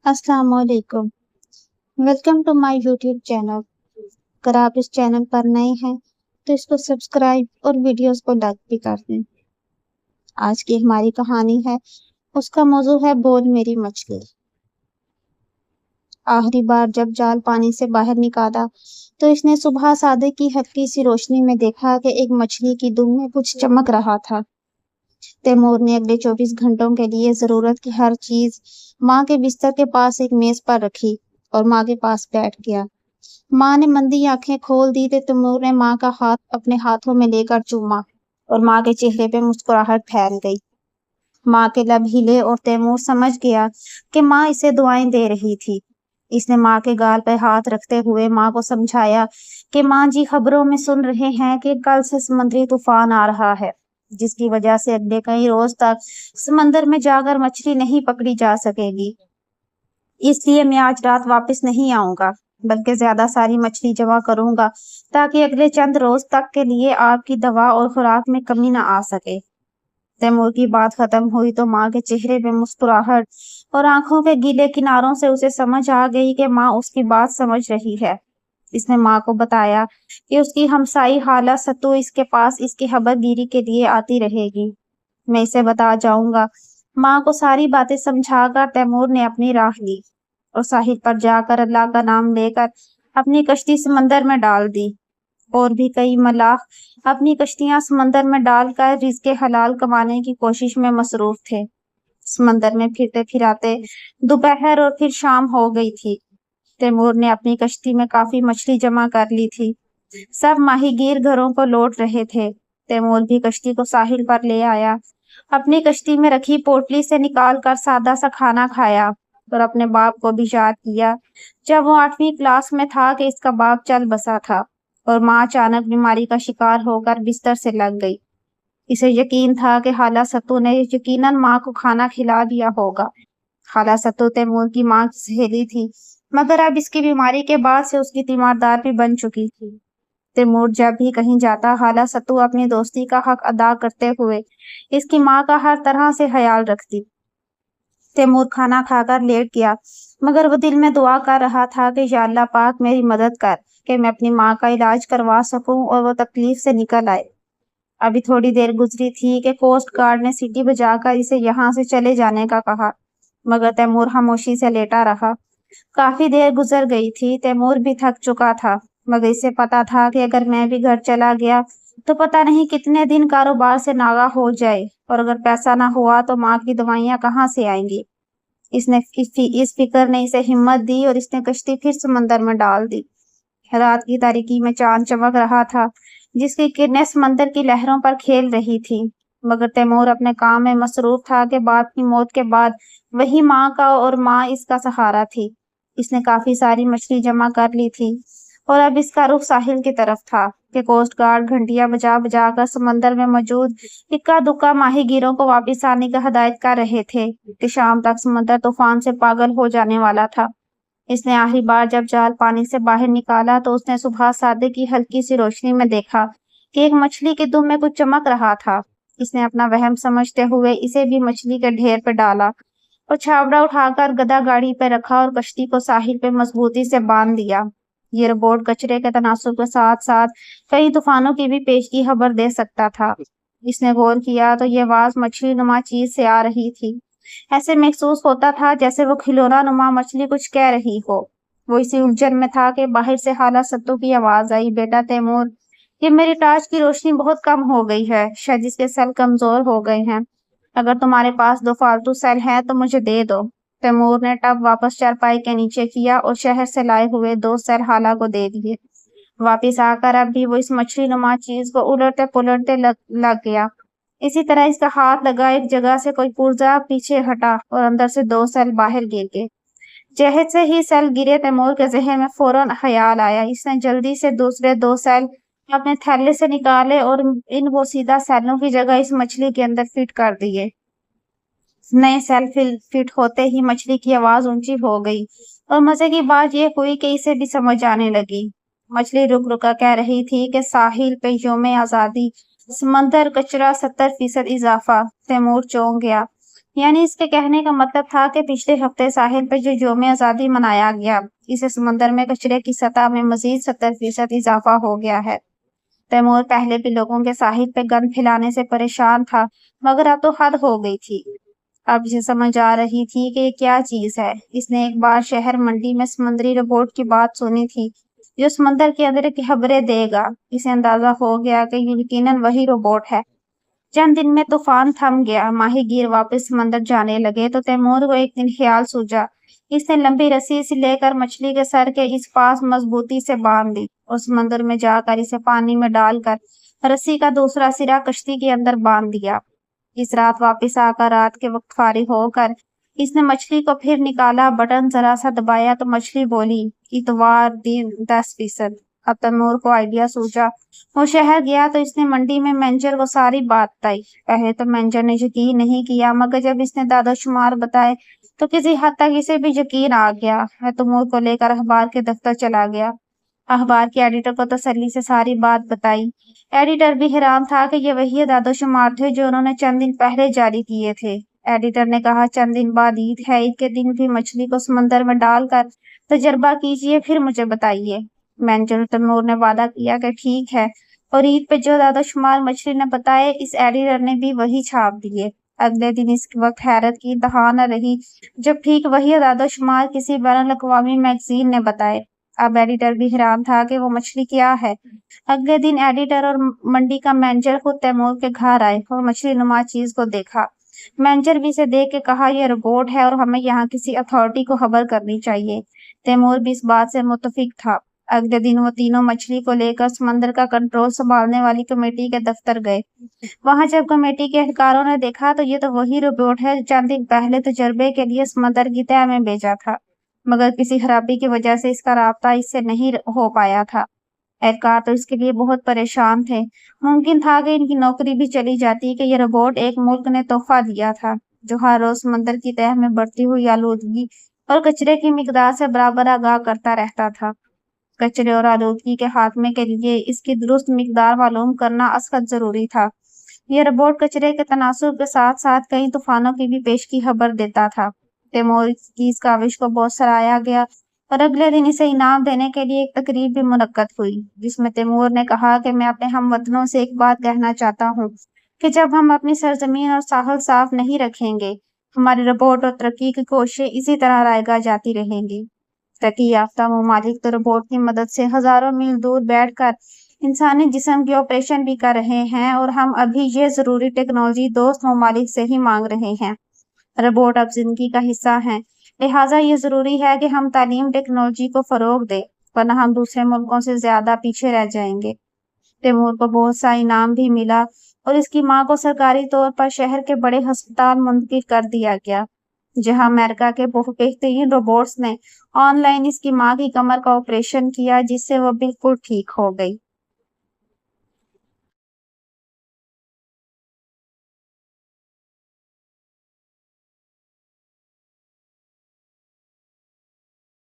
अस्सलाम वालेकुम। Welcome to my YouTube channel. अगर आप इस चैनल पर नए हैं तो इसको सब्सक्राइब और वीडियोस को लाइक भी कर दें। आज की हमारी कहानी है, उसका मौजू है बोल मेरी मछली। आखिरी बार जब जाल पानी से बाहर निकाला तो इसने सुबह सादे की हल्की सी रोशनी में देखा कि एक मछली की दुम में कुछ चमक रहा था। तैमूर ने अगले 24 घंटों के लिए जरूरत की हर चीज माँ के बिस्तर के पास एक मेज पर रखी और माँ के पास बैठ गया। माँ ने मंदी आंखें खोल दी तो तैमूर ने माँ का हाथ अपने हाथों में लेकर चूमा और माँ के चेहरे पे मुस्कुराहट फैल गई। माँ के लब हिले और तैमूर समझ गया कि माँ इसे दुआएं दे रही थी। इसने माँ के गाल पर हाथ रखते हुए माँ को समझाया कि माँ जी, खबरों में सुन रहे हैं कि कल से समुद्री तूफान आ रहा है, जिसकी वजह से अगले कई रोज तक समंदर में जाकर मछली नहीं पकड़ी जा सकेगी। इसलिए मैं आज रात वापस नहीं आऊंगा, बल्कि ज्यादा सारी मछली जमा करूंगा ताकि अगले चंद रोज तक के लिए आपकी दवा और खुराक में कमी न आ सके। तैमूर की बात खत्म हुई तो माँ के चेहरे पे मुस्कुराहट और आंखों के गीले किनारों से उसे समझ आ गई कि माँ उसकी बात समझ रही है। इसने माँ को बताया कि उसकी हमसाई खाला सत्तू इसके पास इसकी खबरगिरी के लिए आती रहेगी। मैं इसे बता जाऊंगा। माँ को सारी बातें समझाकर तैमूर ने अपनी राह ली और साहिल पर जाकर अल्लाह का नाम लेकर अपनी कश्ती समंदर में डाल दी। और भी कई मलाह अपनी कश्तियां समंदर में डालकर रिज़्क़े हलाल कमाने की कोशिश में मसरूफ थे। समंदर में फिरते फिराते दोपहर और फिर शाम हो गई थी। तैमूर ने अपनी कश्ती में काफी मछली जमा कर ली थी। सब माहीगीर घरों को लौट रहे थे। तैमूर भी कश्ती को साहिल पर ले आया। अपनी कश्ती में रखी पोटली से निकाल कर सादा सा खाना खाया और अपने बाप को भी याद किया जब वो 8वीं क्लास में था कि इसका बाप चल बसा था और माँ अचानक बीमारी का शिकार होकर बिस्तर से लग गई। इसे यकीन था कि खाला सत्तू ने यकीनन माँ को खाना खिला दिया होगा। खाला सत्तू तैमूर की माँ की सहेली थी, मगर अब इसकी बीमारी के बाद से उसकी तीमारदार भी बन चुकी थी। तैमूर जब भी कहीं जाता, खाला सत्तू अपनी दोस्ती का हक अदा करते हुए इसकी माँ का हर तरह से ख्याल रखती। तैमूर खाना खाकर लेट गया, मगर वो दिल में दुआ कर रहा था कि या अल्लाह पाक मेरी मदद कर कि मैं अपनी माँ का इलाज करवा सकूं और वो तकलीफ से निकल आए। अभी थोड़ी देर गुजरी थी कि कोस्ट गार्ड ने सीटी बजाकर इसे यहाँ से चले जाने का कहा, मगर तैमूर खामोशी से लेटा रहा। काफी देर गुजर गई थी। तैमूर भी थक चुका था, मगर इसे पता था कि अगर मैं भी घर चला गया तो पता नहीं कितने दिन कारोबार से नागा हो जाए, और अगर पैसा ना हुआ तो माँ की दवाइयाँ कहाँ से आएंगी। इस फिक्र ने इसे हिम्मत दी और इसने कश्ती फिर समंदर में डाल दी। रात की तारीकी में चांद चमक रहा था, जिसकी किरणें समंदर की लहरों पर खेल रही थी। मगर तैमूर अपने काम में मसरूफ था कि बाप की मौत के बाद वही माँ का और माँ इसका सहारा थी। इसने काफी सारी मछली जमा कर ली थी और अब इसका रुख साहिल की तरफ था कि कोस्ट गार्ड घंटियां बजा बजा कर समंदर में मौजूद इक्का दुक्का माहीगीरों को वापस आने का हदायत कर रहे थे कि शाम तक समंदर तूफान से पागल हो जाने वाला था। इसने आखिरी बार जब जाल पानी से बाहर निकाला तो उसने सुबह सादे की हल्की सी रोशनी में देखा कि एक मछली के दुम में कुछ चमक रहा था। इसने अपना वहम समझते हुए इसे भी मछली के ढेर पर डाला और छावड़ा उठाकर गदा गाड़ी पर रखा और कश्ती को साहिल पे मजबूती से बांध दिया। ये रोबोट कचरे के तनासुर के साथ साथ कई तूफानों की भी पेशगी खबर दे सकता था। इसने गौर किया तो ये आवाज मछली नुमा चीज से आ रही थी। ऐसे महसूस होता था जैसे वो खिलौना नुमा मछली कुछ कह रही हो। वो इसी उलझन में था कि बाहर से खाला सत्तू की आवाज आई, बेटा तैमूर, ये मेरी टार्च की रोशनी बहुत कम हो गई है, शायद इसके सेल कमजोर हो गए हैं। अगर तुम्हारे पास 2 फालतू सेल हैं तो मुझे दे दो। तैमूर ने टब वापस चारपाई के नीचे किया और शहर से लाए हुए 2 सेल खाला को दे दिए। वापिस आकर अब भी वो इस मछली नुमा चीज को उलटते पुलटते लग गया। इसी तरह इसका हाथ लगा एक जगह से कोई पुर्जा पीछे हटा और अंदर से 2 सेल बाहर गिर गए। जैसे ही सेल गिरे तैमूर के जहन में फौरन ख्याल आया। इसने जल्दी से दूसरे 2 सेल अपने थैले से निकाले और इन वो सीधा सेलों की जगह इस मछली के अंदर फिट कर दिए। नए सेल फिट होते ही मछली की आवाज ऊंची हो गई और मजे की बात यह हुई कि इसे भी समझ आने लगी। मछली रुक रुका कह रही थी कि साहिल पे यौम आजादी, समंदर कचरा, 70% इजाफा। तैमूर चौंक गया। یعنی اس کے کہنے کا مطلب تھا کہ پچھلے ہفتے ساحل پہ جو یوم آزادی منایا گیا، اسے سمندر میں کچرے کی سطح میں مزید 70% اضافہ ہو گیا ہے۔ تیمور پہلے بھی لوگوں کے ساحل پہ گند پھیلانے سے پریشان تھا، مگر اب تو حد ہو گئی تھی۔ اب اسے سمجھ آ رہی تھی کہ یہ کیا چیز ہے۔ اس نے ایک بار شہر منڈی میں سمندری روبوٹ کی بات سنی تھی جو سمندر کے اندر کی خبریں دے گا۔ اسے اندازہ ہو گیا کہ یہ یقیناً وہی روبوٹ ہے۔ چند دن میں طوفان تھم گیا، ماہی گیر واپس سمندر جانے لگے تو تیمور کو ایک دن خیال سوجا۔ اس نے لمبی رسی سے لے کر مچھلی کے سر کے اس پاس مضبوطی سے باندھ دی اور سمندر میں جا کر اسے پانی میں ڈال کر رسی کا دوسرا سرا کشتی کے اندر باندھ دیا۔ اس رات واپس آ کر رات کے وقت فارغ ہو کر اس نے مچھلی کو پھر نکالا، بٹن ذرا سا دبایا تو مچھلی بولی، اتوار دن 10%۔ اب تیمور کو آئیڈیا سوچا۔ وہ شہر گیا تو اس نے منڈی میں مینیجر کو ساری بات بتائی۔ پہلے تو مینیجر نے یقین نہیں کیا، مگر جب اس نے داد و شمار بتائے تو کسی حد تک اسے بھی یقین آ گیا۔ وہ تیمور کو لے کر اخبار کے دفتر چلا گیا۔ اخبار کے ایڈیٹر کو تسلی سے ساری بات بتائی۔ ایڈیٹر بھی حیران تھا کہ یہ وہی داد و شمار تھے جو انہوں نے چند دن پہلے جاری کیے تھے۔ ایڈیٹر نے کہا، چند دن بعد عید ہے، عید کے دن بھی مچھلی کو سمندر میں ڈال کر تجربہ کیجئے، پھر مجھے بتائیے۔ مینیجر تیمور نے وعدہ کیا کہ ٹھیک ہے، اور عید پہ جو داد و شمار مچھلی نے بتائے، اس ایڈیٹر نے بھی وہی چھاپ دیے۔ اگلے دن اس وقت حیرت کی انتہا نہ رہی جب ٹھیک وہی داد و شمار کسی بین الاقوامی میگزین نے بتائے۔ اب ایڈیٹر بھی حیران تھا کہ وہ مچھلی کیا ہے۔ اگلے دن ایڈیٹر اور منڈی کا مینیجر خود تیمور کے گھر آئے اور مچھلی نما چیز کو دیکھا۔ مینیجر بھی اسے دیکھ کے کہا، یہ روبوٹ ہے اور ہمیں یہاں کسی اتھارٹی کو خبر کرنی چاہیے۔ تیمور بھی اس بات سے متفق تھا۔ اگلے دن وہ تینوں مچھلی کو لے کر سمندر کا کنٹرول سنبھالنے والی کمیٹی کے دفتر گئے۔ وہاں جب کمیٹی کے اہلکاروں نے دیکھا تو یہ تو وہی روبوٹ ہے جو چند دن پہلے تجربے کے لیے سمندر کی تہہ میں بھیجا تھا، مگر کسی خرابی کی وجہ سے اس کا رابطہ اس سے نہیں ہو پایا تھا۔ اہلکار تو اس کے لیے بہت پریشان تھے۔ ممکن تھا کہ ان کی نوکری بھی چلی جاتی کہ یہ روبوٹ ایک ملک نے تحفہ دیا تھا جو ہر روز سمندر کی تہہ میں بڑھتی ہوئی آلودگی اور کچرے کی مقدار سے برابر آگاہ کرتا رہتا تھا۔ کچرے اور آلودگی کے خاتمے کے لیے اس کی درست مقدار معلوم کرنا ازحد ضروری تھا۔ یہ روبوٹ کچرے کے تناسب کے ساتھ ساتھ کئی طوفانوں کی بھی پیشگی خبر دیتا تھا۔ تیمور کی اس کاوش کو بہت سراہا گیا اور اگلے دن اسے انعام دینے کے لیے ایک تقریب بھی منعقد ہوئی، جس میں تیمور نے کہا کہ میں اپنے ہم وطنوں سے ایک بات کہنا چاہتا ہوں کہ جب ہم اپنی سرزمین اور ساحل صاف نہیں رکھیں گے، ہماری روبوٹ اور ترقی کی کوششیں اسی طرح رائگاں جاتی رہیں گی۔ ترقی یافتہ ممالک تو روبوٹ کی مدد سے ہزاروں میل دور بیٹھ کر انسانی جسم کی آپریشن بھی کر رہے ہیں، اور ہم ابھی یہ ضروری ٹیکنالوجی دوست ممالک سے ہی مانگ رہے ہیں۔ روبوٹ اب زندگی کا حصہ ہیں، لہٰذا یہ ضروری ہے کہ ہم تعلیم ٹیکنالوجی کو فروغ دیں، ورنہ ہم دوسرے ملکوں سے زیادہ پیچھے رہ جائیں گے۔ تیمور کو بہت سا انعام بھی ملا اور اس کی ماں کو سرکاری طور پر شہر کے بڑے ہسپتال منتقل کر دیا گیا، جہاں امریکہ کے بہترین روبوٹس نے آن لائن اس کی ماں کی کمر کا آپریشن کیا، جس سے وہ بالکل ٹھیک ہو گئی۔